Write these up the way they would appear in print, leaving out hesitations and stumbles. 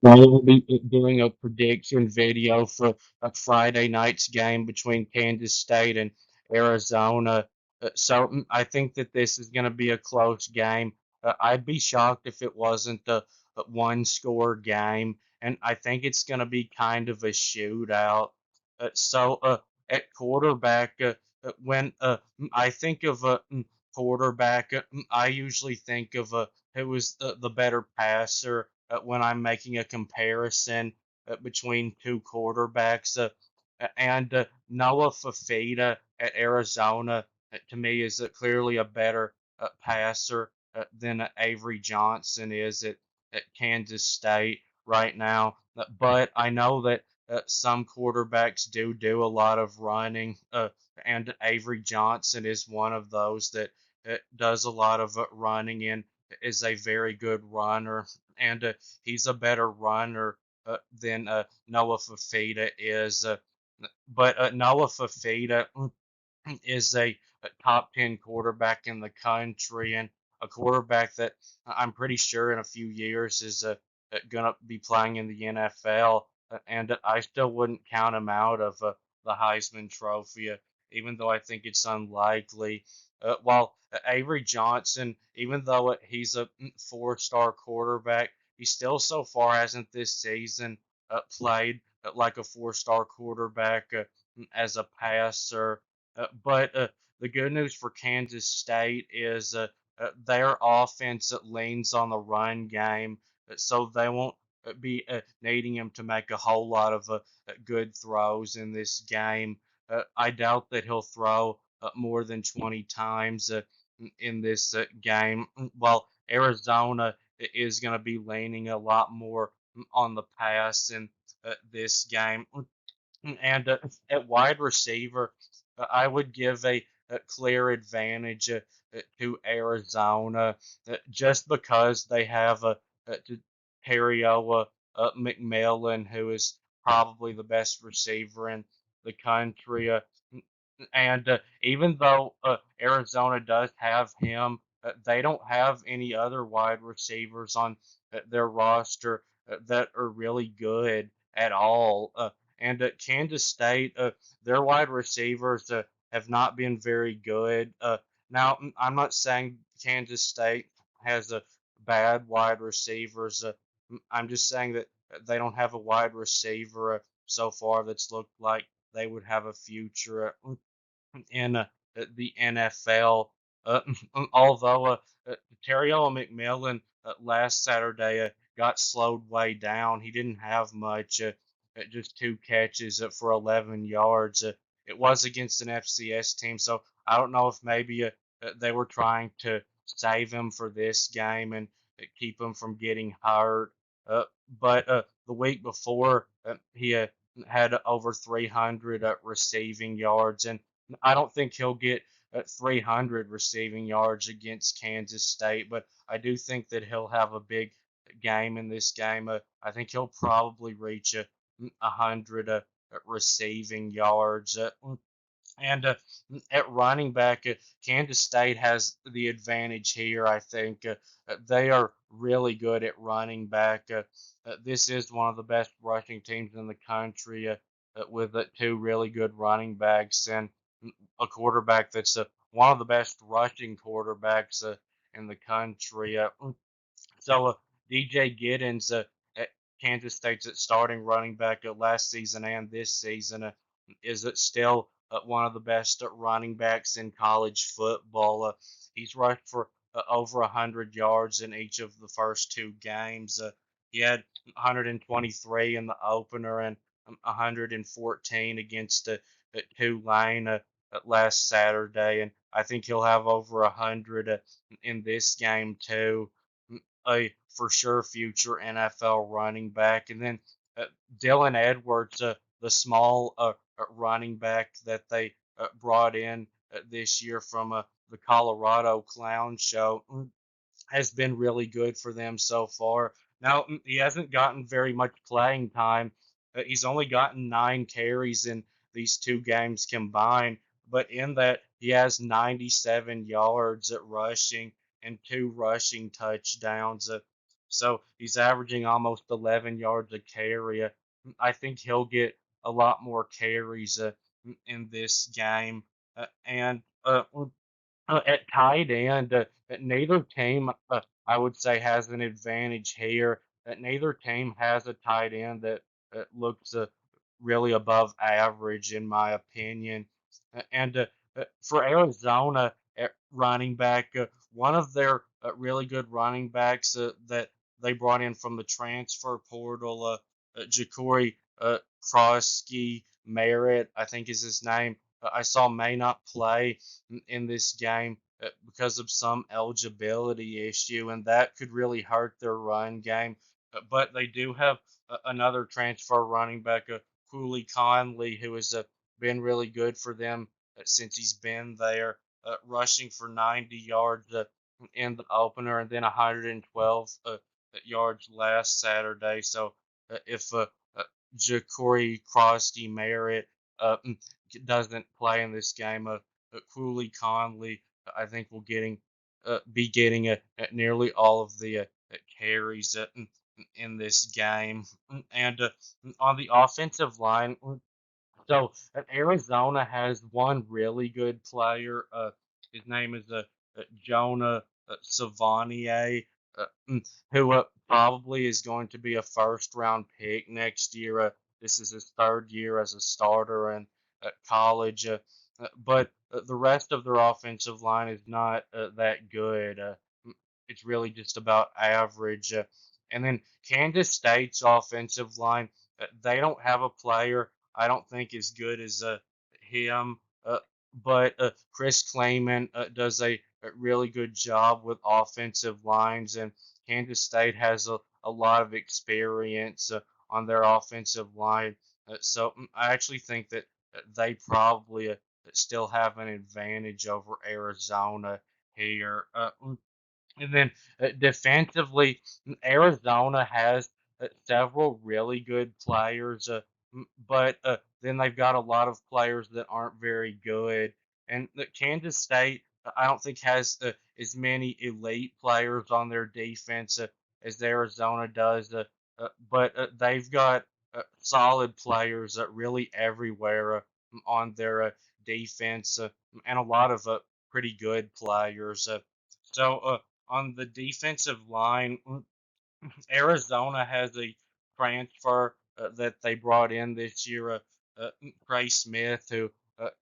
I will be doing a prediction video for a Friday night's game between Kansas State and Arizona. I think that this is going to be a close game. I'd be shocked if it wasn't a one-score game, and I think it's going to be kind of a shootout. At quarterback, when I think of a quarterback, I usually think of who is the better passer when I'm making a comparison between two quarterbacks. And Noah Fafita at Arizona, to me, is clearly a better passer than Avery Johnson is at Kansas State right now. But I know that some quarterbacks do a lot of running, and Avery Johnson is one of those that does a lot of running and is a very good runner. And he's a better runner than Noah Fafita is. But Noah Fafita is a top 10 quarterback in the country and a quarterback that I'm pretty sure in a few years is going to be playing in the NFL. And I still wouldn't count him out of the Heisman Trophy, even though I think it's unlikely. While Avery Johnson, even though he's a four-star quarterback, he still so far hasn't this season played like a four-star quarterback as a passer. But the good news for Kansas State is their offense leans on the run game, so they won't be needing him to make a whole lot of good throws in this game. I doubt that he'll throw more than 20 times in this game, while Arizona is going to be leaning a lot more on the pass in this game. And at wide receiver, I would give a clear advantage to Arizona just because they have Terrio McMillan, who is probably the best receiver in the country. And even though Arizona does have him, they don't have any other wide receivers on their roster that are really good at all. And Kansas State, their wide receivers have not been very good. Now, I'm not saying Kansas State has a bad wide receivers. I'm just saying that they don't have a wide receiver so far that's looked like they would have a future in the NFL. Uh, although Terrell McMillan last Saturday got slowed way down, he didn't have much, just two catches for 11 yards. It was against an FCS team, so I don't know if maybe they were trying to save him for this game and keep him from getting hurt. But the week before, he had over 300 receiving yards, and I don't think he'll get 300 receiving yards against Kansas State, but I do think that he'll have a big game in this game. I think he'll probably reach 100 receiving yards. And at running back, Kansas State has the advantage here. I think they are really good at running back. This is one of the best rushing teams in the country with two really good running backs and a quarterback that's one of the best rushing quarterbacks in the country. So DJ Giddens at Kansas State's at starting running back last season and this season is still one of the best running backs in college football. He's rushed for over 100 yards in each of the first two games. He had 123 in the opener and 114 against Tulane last Saturday, and I think he'll have over 100 in this game too. A for sure future NFL running back. And then uh, Dylan Edwards, the small running back that they brought in this year from the Colorado Clown Show, has been really good for them so far. Now, he hasn't gotten very much playing time. He's only gotten 9 carries in these two games combined, but in that, he has 97 yards at rushing and two rushing touchdowns. So he's averaging almost 11 yards a carry. I think he'll get a lot more carries in this game. And at tight end, neither team, I would say, has an advantage here. Neither team has a tight end that looks really above average, in my opinion. And for Arizona at running back, one of their really good running backs that they brought in from the transfer portal, Ja'Cory Krosky Merritt, I think is his name. I saw may not play in this game because of some eligibility issue, and that could really hurt their run game. But they do have another transfer running back, Cooley Conley, who has been really good for them since he's been there, rushing for 90 yards in the opener and then 112 yards last Saturday. So if Ja'Cory Krosky Merritt doesn't play in this game, Cooley Conley, I think will be getting nearly all of the carries in this game. And on the offensive line, so Arizona has one really good player. His name is Jonah Savanier, who probably is going to be a first round pick next year. This is his third year as a starter in college. But the rest of their offensive line is not that good. It's really just about average. And then Kansas State's offensive line, they don't have a player I don't think as good as him. But Chris Kleiman does a really good job with offensive lines, and Kansas State has a lot of experience on their offensive line. So I actually think that they probably still have an advantage over Arizona here. And then defensively, Arizona has several really good players, but then they've got a lot of players that aren't very good. And Kansas State, I don't think has as many elite players on their defense as Arizona does, but they've got solid players really everywhere on their defense and a lot of pretty good players. So on the defensive line, Arizona has a transfer that they brought in this year, Trey Smith, who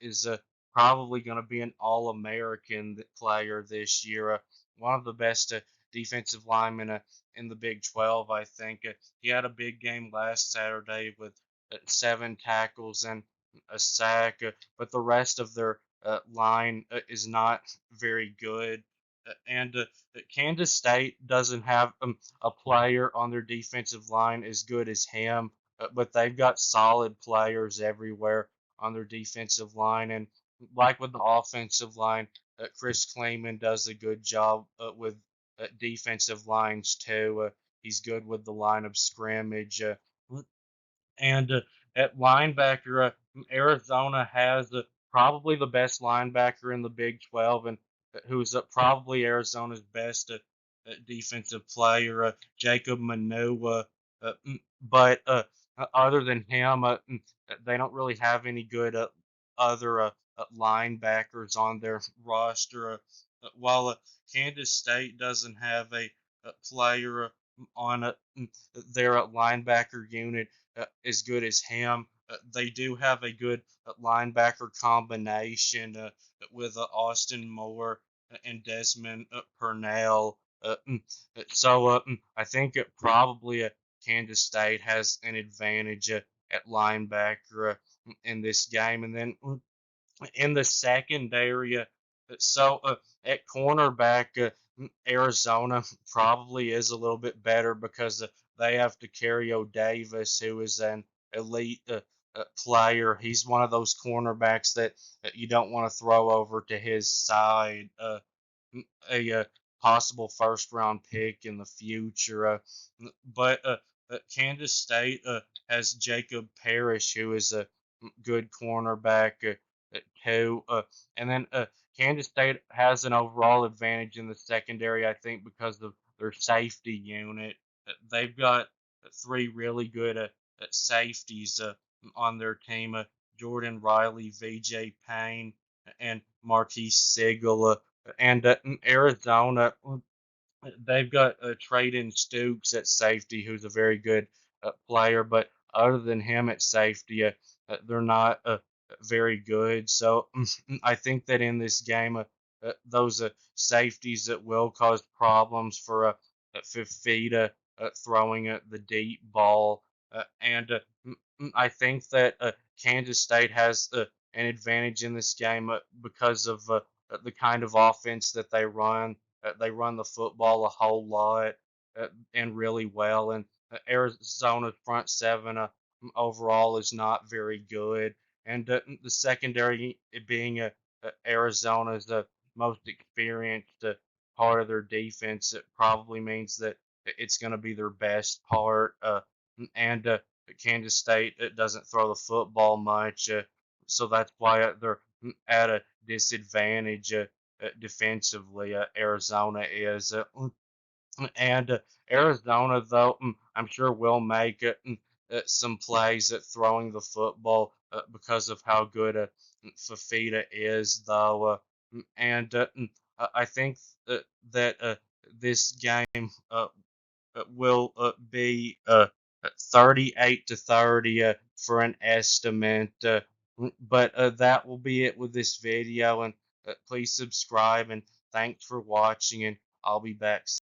is probably going to be an All-American player this year. One of the best defensive linemen in the Big 12, I think. He had a big game last Saturday with 7 tackles and a sack, but the rest of their line is not very good. And Kansas State doesn't have a player on their defensive line as good as him, but they've got solid players everywhere on their defensive line. And like with the offensive line, Chris Kleiman does a good job with defensive lines too. He's good with the line of scrimmage. And at linebacker, Arizona has probably the best linebacker in the Big 12, and who's probably Arizona's best defensive player, Jacob Manu. But other than him, they don't really have any good other linebackers on their roster. While Kansas State doesn't have a player on their linebacker unit as good as him. They do have a good linebacker combination with Austin Moore and Desmond Purnell. I think probably Kansas State has an advantage at linebacker in this game. And then in the secondary, at cornerback, Arizona probably is a little bit better because they have Tacario Davis, who is an elite player. He's one of those cornerbacks that you don't want to throw over to his side. A possible first round pick in the future. But Kansas State has Jacob Parrish, who is a good cornerback too. And then Kansas State has an overall advantage in the secondary, I think, because of their safety unit. They've got three really good safeties on their team. Jordan Riley, VJ Payne, and Marquise Siegel. And Arizona, they've got Traden Stoops at safety, who's a very good player, but other than him at safety, they're not very good. So I think that in this game, those safeties that will cause problems for Fifita throwing the deep ball, and I think that Kansas State has an advantage in this game because of the kind of offense that they run. They run the football a whole lot and really well. And Arizona's front seven overall is not very good. And the secondary being Arizona's most experienced part of their defense, it probably means that it's going to be their best part. And Kansas State it doesn't throw the football much, so that's why they're at a disadvantage defensively. Arizona is, and Arizona though I'm sure will make some plays at throwing the football because of how good Fafita is though, and I think that this game will be 38 to 30 for an estimate. But that will be it with this video. And please subscribe and thanks for watching. And I'll be back soon.